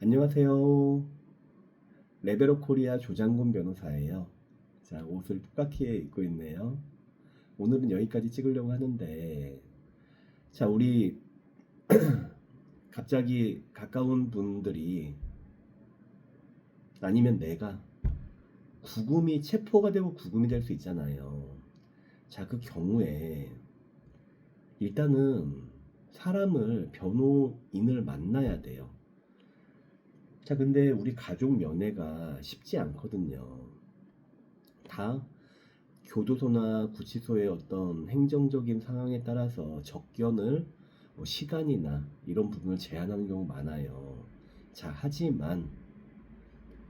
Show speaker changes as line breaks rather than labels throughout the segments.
안녕하세요. 레베로 코리아 조장군 변호사예요. 자, 옷을 똑같이 입고 있네요. 오늘은 여기까지 찍으려고 하는데, 자, 우리 갑자기 가까운 분들이 아니면 내가 구금이 체포가 되고 구금이 될 수 있잖아요. 자, 그 경우에 일단은 사람을 변호인을 만나야 돼요. 자, 근데 우리 가족 면회가 쉽지 않거든요. 다 교도소나 구치소의 어떤 행정적인 상황에 따라서 접견을 시간이나 이런 부분을 제한하는 경우 많아요. 자, 하지만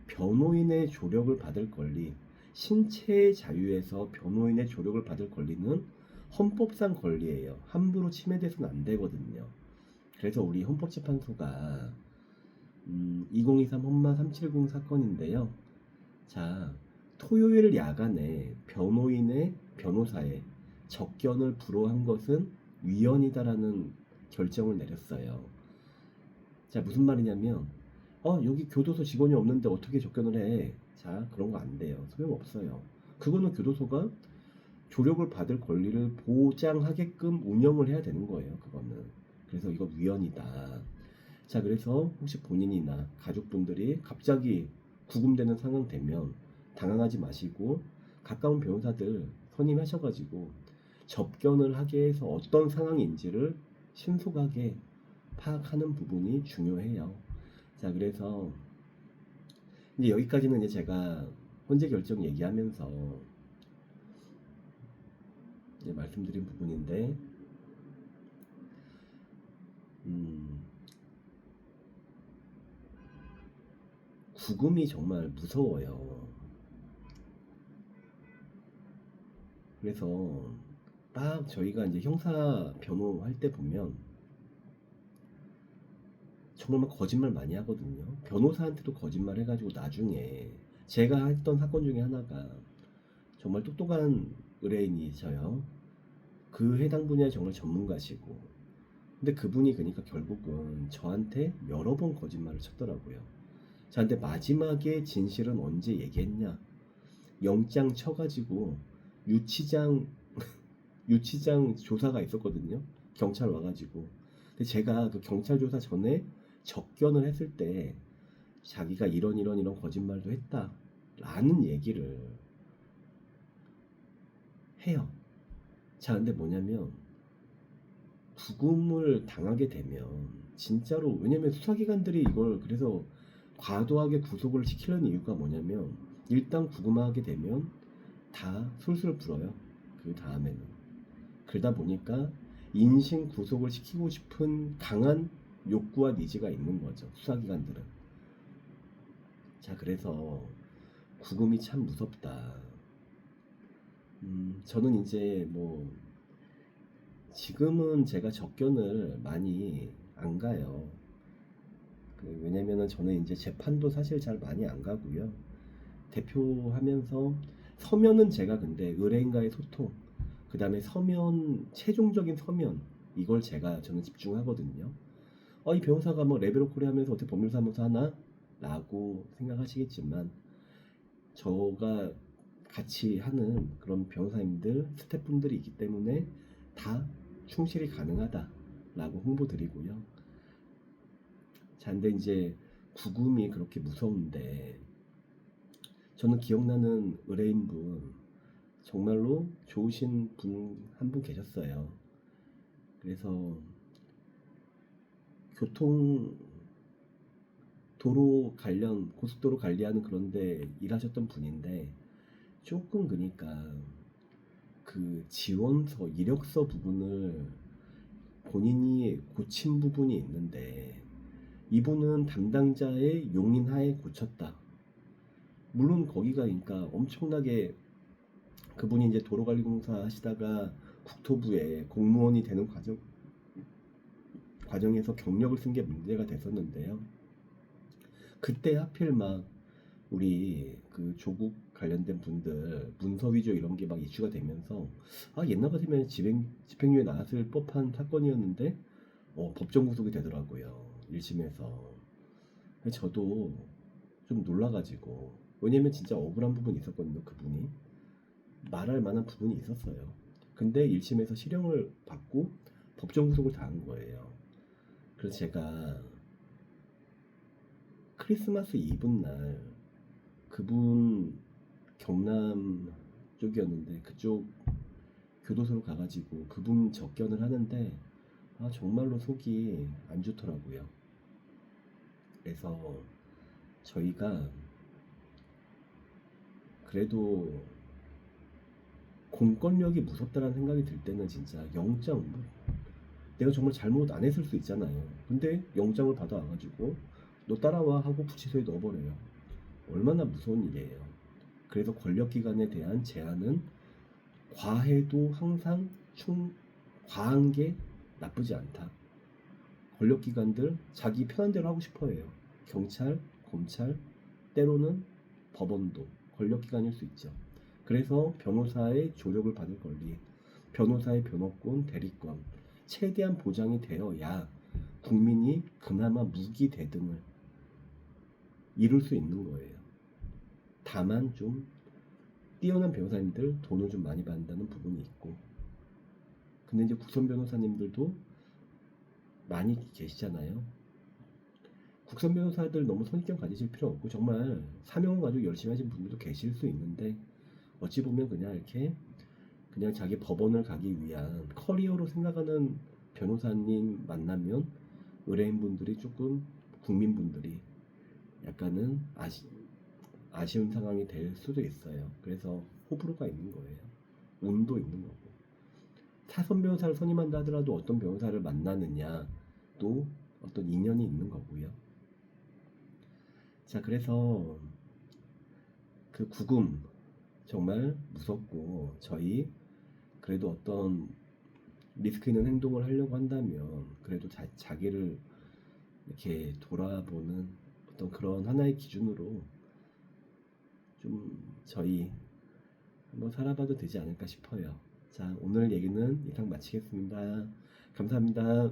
변호인의 조력을 받을 권리, 신체의 자유에서 변호인의 조력을 받을 권리는 헌법상 권리예요. 함부로 침해돼서는 안 되거든요. 그래서 우리 헌법재판소가 2023 헌마 370 사건인데요. 자, 토요일 야간에 변호인의 변호사의 접견을 불허한 것은 위헌이다라는 결정을 내렸어요. 자, 무슨 말이냐면 여기 교도소 직원이 없는데 어떻게 접견을 해? 자, 그런 거 안 돼요. 소용없어요. 그거는 교도소가 조력을 받을 권리를 보장하게끔 운영을 해야 되는 거예요. 그거는. 그래서 이거 위헌이다. 자, 그래서 혹시 본인이나 가족분들이 갑자기 구금되는 상황 되면 당황하지 마시고 가까운 변호사들 선임하셔가지고 접견을 하게 해서 어떤 상황인지를 신속하게 파악하는 부분이 중요해요. 자, 그래서 이제 여기까지는 이제 제가 헌재 결정 얘기하면서 이제 말씀드린 부분인데, 구금이 정말 무서워요. 그래서 딱 저희가 이제 형사 변호할 때 보면 정말 막 거짓말 많이 하거든요. 변호사한테도 거짓말 해가지고 나중에 제가 했던 사건 중에 하나가 정말 똑똑한 의뢰인이셔요. 그 해당 분야에 정말 전문가시고, 근데 그분이 그러니까 결국은 저한테 여러 번 거짓말을 쳤더라고요. 자, 근데 마지막에 진실은 언제 얘기했냐? 영장 쳐가지고 유치장 유치장 조사가 있었거든요. 경찰 와가지고. 근데 제가 그 경찰 조사 전에 접견을 했을 때 자기가 이런 거짓말도 했다라는 얘기를 해요. 자, 근데 뭐냐면 구금을 당하게 되면 진짜로, 왜냐면 수사기관들이 이걸 그래서 과도하게 구속을 시키려는 이유가 뭐냐면 일단 구금하게 되면 다 술술 불어요. 그 다음에는. 그러다 보니까 인신 구속을 시키고 싶은 강한 욕구와 니즈가 있는 거죠. 수사기관들은. 자, 그래서 구금이 참 무섭다. 저는 이제 뭐 지금은 제가 접견을 많이 안 가요. 왜냐면은 저는 이제 재판도 사실 잘 많이 안 가고요. 대표하면서 서면은 제가 근데 의뢰인과의 소통, 그 다음에 서면, 최종적인 서면, 이걸 저는 집중하거든요. 이 변호사가 뭐 레벨 오코리 하면서 어떻게 법률사무소 하나? 라고 생각하시겠지만, 저가 같이 하는 그런 변호사님들, 스태프분들이 있기 때문에 다 충실히 가능하다라고 홍보드리고요. 자, 근데 이제 구금이 그렇게 무서운데, 저는 기억나는 의뢰인분, 정말로 좋으신 분 한 분 계셨어요. 그래서 교통 도로 관련 고속도로 관리하는 그런데 일하셨던 분인데, 조금 그러니까 그 지원서 이력서 부분을 본인이 고친 부분이 있는데 이분은 담당자의 용인하에 고쳤다. 물론 거기가 그러니까 엄청나게, 그분이 이제 도로관리공사 하시다가 국토부에 공무원이 되는 과정에서 경력을 쓴 게 문제가 됐었는데요. 그때 하필 막 우리 그 조국 관련된 분들 문서 위조 이런 게 막 이슈가 되면서 옛날 같으면 집행유예 나왔을 법한 사건이었는데 법정 구속이 되더라고요. 1심에서. 저도 좀 놀라가지고, 왜냐면 진짜 억울한 부분이 있었거든요. 그분이 말할 만한 부분이 있었어요. 근데 1심에서 실형을 받고 법정 구속을 당한 거예요. 그래서 제가 크리스마스 이브 날 그분 경남 쪽이었는데 그쪽 교도소로 가가지고 그분 접견을 하는데 정말로 속이 안 좋더라고요. 그래서 저희가 그래도 공권력이 무섭다라는 생각이 들 때는 진짜 영장, 내가 정말 잘못 안 했을 수 있잖아요. 근데 영장을 받아와가지고 너 따라와 하고 구치소에 넣어버려요. 얼마나 무서운 일이에요. 그래서 권력기관에 대한 제한은 과해도 항상 과한 게 나쁘지 않다. 권력기관들 자기 편한 대로 하고 싶어 해요. 경찰, 검찰, 때로는 법원도 권력기관일 수 있죠. 그래서 변호사의 조력을 받을 권리, 변호사의 변호권, 대리권 최대한 보장이 되어야 국민이 그나마 무기 대등을 이룰 수 있는 거예요. 다만 좀 뛰어난 변호사님들 돈을 좀 많이 받는다는 부분이 있고, 근데 이제 국선 변호사님들도 많이 계시잖아요. 국선 변호사들 너무 선입견 가지실 필요 없고 정말 사명을 가지고 열심히 하신 분들도 계실 수 있는데, 어찌 보면 그냥 이렇게 그냥 자기 법원을 가기 위한 커리어로 생각하는 변호사님 만나면 의뢰인분들이 조금, 국민분들이 약간은 아쉬운 상황이 될 수도 있어요. 그래서 호불호가 있는 거예요. 운도 있는 거고. 사선 변호사를 선임한다 하더라도 어떤 변호사를 만나느냐 또 어떤 인연이 있는 거고요. 자, 그래서 그 구금 정말 무섭고, 저희 그래도 어떤 리스크 있는 행동을 하려고 한다면 그래도 자기를 이렇게 돌아보는 어떤 그런 하나의 기준으로 좀 저희 한번 살아봐도 되지 않을까 싶어요. 자, 오늘 얘기는 이상 마치겠습니다. 감사합니다.